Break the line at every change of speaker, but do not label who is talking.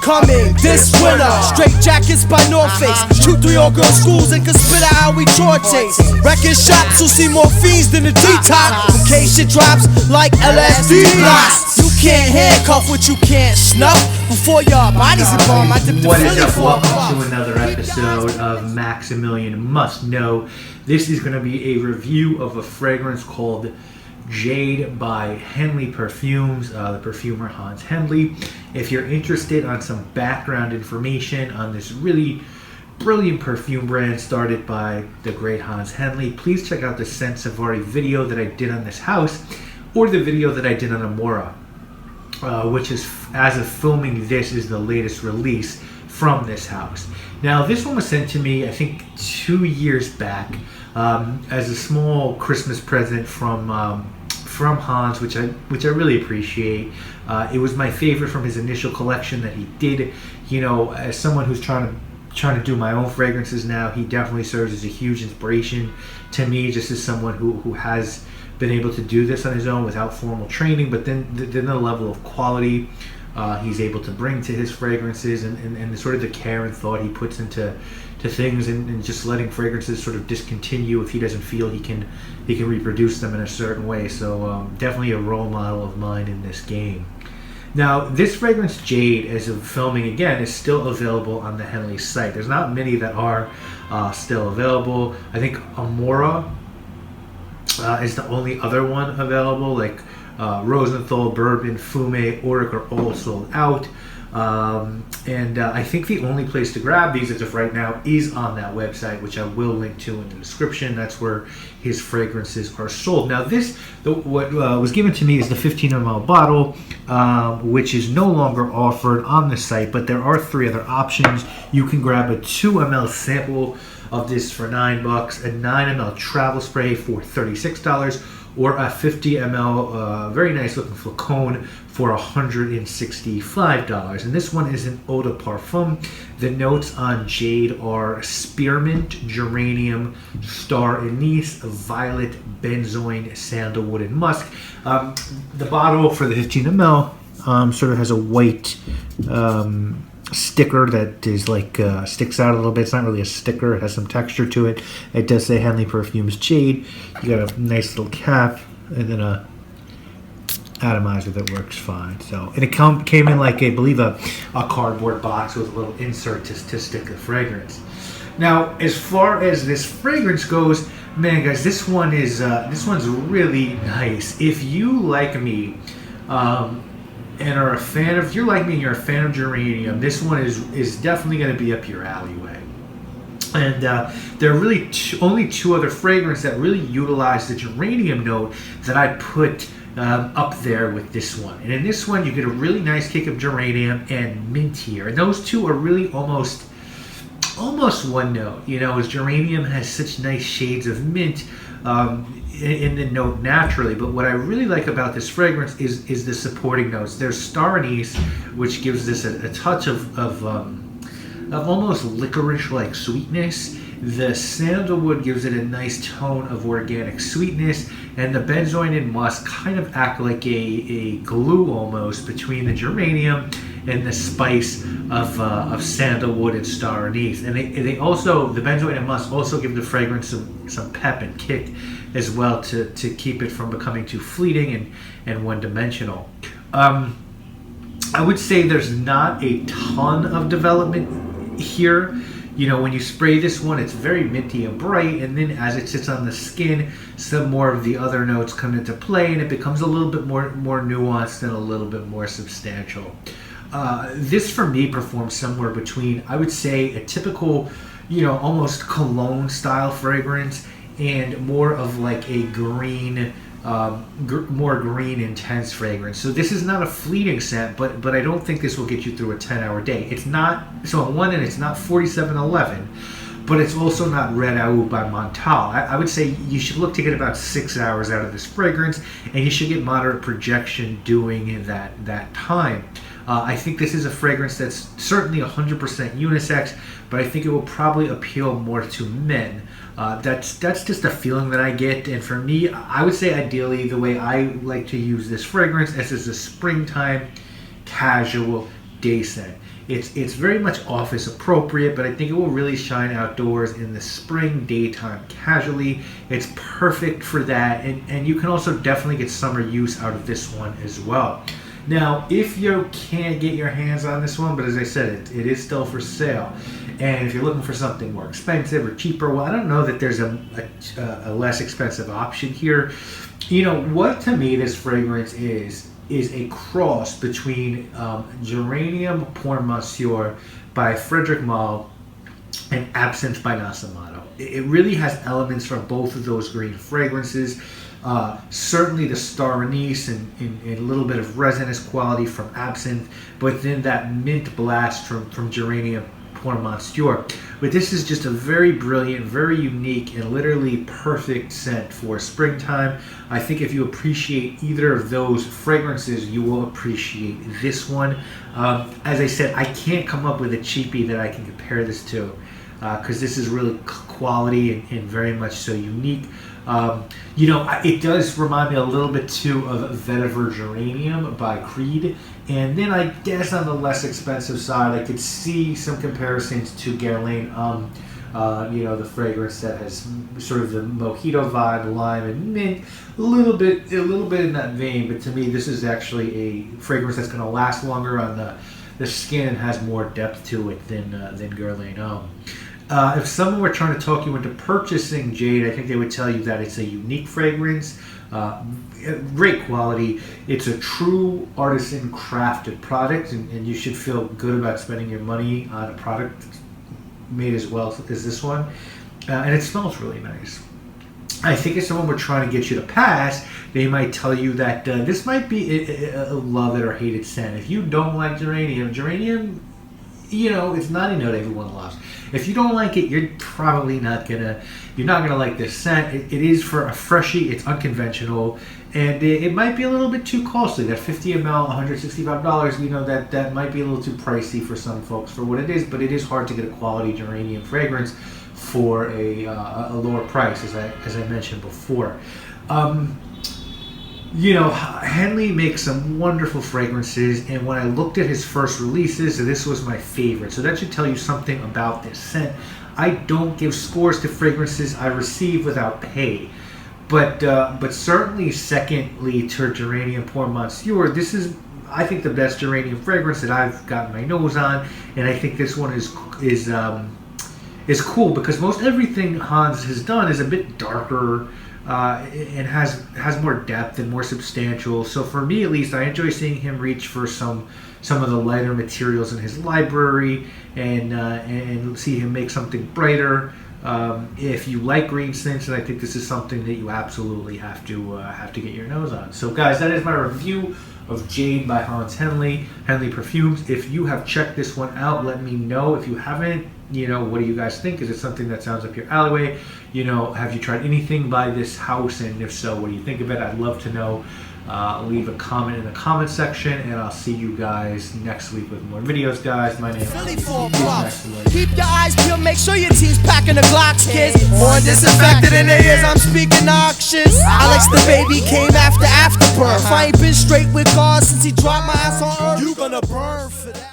coming this winter. Straight jackets by North Face. 2-3 all-girl schools and can spit out how we draw taste. Record shops who see more fiends than the detox. In case shit drops like LSD blocks. You can't handcuff what you can't snuff. Before your body's embalmed, I dip the
What is
Philly
up?
for a
Welcome
puff.
to another episode of Maximilian Must Know. This is going to be a review of a fragrance called Jade by Hendley Perfumes, the perfumer Hans Hendley. If you're interested on some background information on this really brilliant perfume brand started by the great Hans Hendley, please check out the Scent Safari video that I did on this house, or the video that I did on Amora, which is, as of filming this, is the latest release from this house. Now, this one was sent to me, I think, 2 years back as a small Christmas present from Hans, which I really appreciate. It was my favorite from his initial collection that he did. You know, as someone who's trying to do my own fragrances now, he definitely serves as a huge inspiration to me, just as someone who has been able to do this on his own without formal training, but then the level of quality he's able to bring to his fragrances, and sort of the care and thought he puts into things, and just letting fragrances sort of discontinue if he doesn't feel he can reproduce them in a certain way. So definitely a role model of mine in this game. Now, this fragrance Jade, as of filming again, is still available on the Hendley site. There's not many that are still available. I think Amora is the only other one available. Like Rosenthal, Bourbon, Fume, Auric are all sold out. And I think the only place to grab these as of right now is on that website, which I will link to in the description. That's where his fragrances are sold. Now, what was given to me is the 15 ml bottle, which is no longer offered on the site, but there are 3 other options. You can grab a 2 ml sample of this for $9, a 9 ml travel spray for $36, or a 50 ml very nice looking flacon for $165. And this one is an eau de parfum. The notes on Jade are spearmint, geranium, star anise, violet, benzoin, sandalwood, and musk. The bottle for the 15 ml sort of has a white sticker that is like sticks out a little bit. It's not really a sticker, it has some texture to it. It does say Hendley Perfumes Jade. You got a nice little cap and then a atomizer that works fine. So, and it came in like, I believe, a cardboard box with a little insert to stick the fragrance. Now, as far as this fragrance goes, man, guys, this one's really nice. If you like me, and are a fan of, if you're like me and you're a fan of geranium, this one is definitely going to be up your alleyway. And there are really only 2 other fragrances that really utilize the geranium note that I put up there with this one. And in this one, you get a really nice kick of geranium and mint here. And those 2 are really almost one note. You know, as geranium has such nice shades of mint in the note naturally, but what I really like about this fragrance is the supporting notes. There's star anise, which gives this a touch of almost licorice-like sweetness. The sandalwood gives it a nice tone of organic sweetness, and the benzoin and musk kind of act like a glue almost between the geranium and the spice of sandalwood and star anise. And they also, the benzoin and musk also give the fragrance some pep and kick as well to keep it from becoming too fleeting and one-dimensional. I would say there's not a ton of development here. You know, when you spray this one, it's very minty and bright, and then as it sits on the skin, some more of the other notes come into play, and it becomes a little bit more nuanced and a little bit more substantial. This, for me, performs somewhere between, I would say, a typical, you know, almost cologne-style fragrance and more of like a green, more green intense fragrance. So this is not a fleeting scent, but I don't think this will get you through a 10-hour day. It's not, so on one end, it's not 4711, but it's also not Red Août by Montal. I would say you should look to get about 6 hours out of this fragrance, and you should get moderate projection doing that time. I think this is a fragrance that's certainly 100% unisex, but I think it will probably appeal more to men. That's just a feeling that I get, and for me, I would say ideally the way I like to use this fragrance is as a springtime, casual, day scent. It's very much office appropriate, but I think it will really shine outdoors in the spring, daytime, casually. It's perfect for that, and you can also definitely get summer use out of this one as well. Now, if you can't get your hands on this one, but as I said, it is still for sale, and if you're looking for something more expensive or cheaper, well, I don't know that there's a less expensive option here. You know, what to me this fragrance is a cross between Geranium Pour Monsieur by Frederic Malle and Absinthe by Nascimato. It really has elements from both of those green fragrances. Certainly the star anise and a little bit of resinous quality from Absinthe, but then that mint blast from Geranium Pour Monsieur. But this is just a very brilliant, very unique, and literally perfect scent for springtime. I think if you appreciate either of those fragrances, you will appreciate this one. As I said, I can't come up with a cheapie that I can compare this to, because this is really quality and very much so unique. You know, it does remind me a little bit too of Vetiver Geranium by Creed, and then I guess on the less expensive side I could see some comparisons to Guerlain, you know, the fragrance that has sort of the mojito vibe, lime and mint, a little bit in that vein. But to me, this is actually a fragrance that's going to last longer on the skin and has more depth to it than Guerlain. If someone were trying to talk you into purchasing Jade, I think they would tell you that it's a unique fragrance, great quality. It's a true artisan crafted product, and you should feel good about spending your money on a product made as well as this one. And it smells really nice. I think if someone were trying to get you to pass, they might tell you that this might be a love it or hate it scent. If you don't like geranium, you know, it's not a note everyone loves. If you don't like it, you're probably not gonna like this scent. It is for a freshie. It's unconventional, and it might be a little bit too costly. That 50 ml, $165. You know, that might be a little too pricey for some folks for what it is. But it is hard to get a quality geranium fragrance for a lower price, as I mentioned before. You know, Hendley makes some wonderful fragrances, and when I looked at his first releases, this was my favorite. So that should tell you something about this scent. I don't give scores to fragrances I receive without pay, but certainly secondly to Geranium Pour Monsieur, this is, I think, the best geranium fragrance that I've gotten my nose on, and I think this one is cool because most everything Hans has done is a bit darker. And has more depth and more substantial. So for me, at least, I enjoy seeing him reach for some of the lighter materials in his library and see him make something brighter. If you like green scents, and I think this is something that you absolutely have to get your nose on. So guys, that is my review of Jade by Hans Hendley Perfumes. If you have checked this one out, let me know. If you haven't, you know, what do you guys think? Is it something that sounds up your alleyway? You know, have you tried anything by this house? And if so, what do you think of it? I'd love to know. Leave a comment in the comment section, and I'll see you guys next week with more videos, guys. My name is Maximilian.
Keep your eyes peeled, make sure your team's packing the Glocks, kids. More disinfected in their ears, I'm speaking noxious. Alex the baby came after afterbirth. I ain't been straight with God since he dropped my ass on earth. You gonna burn for that.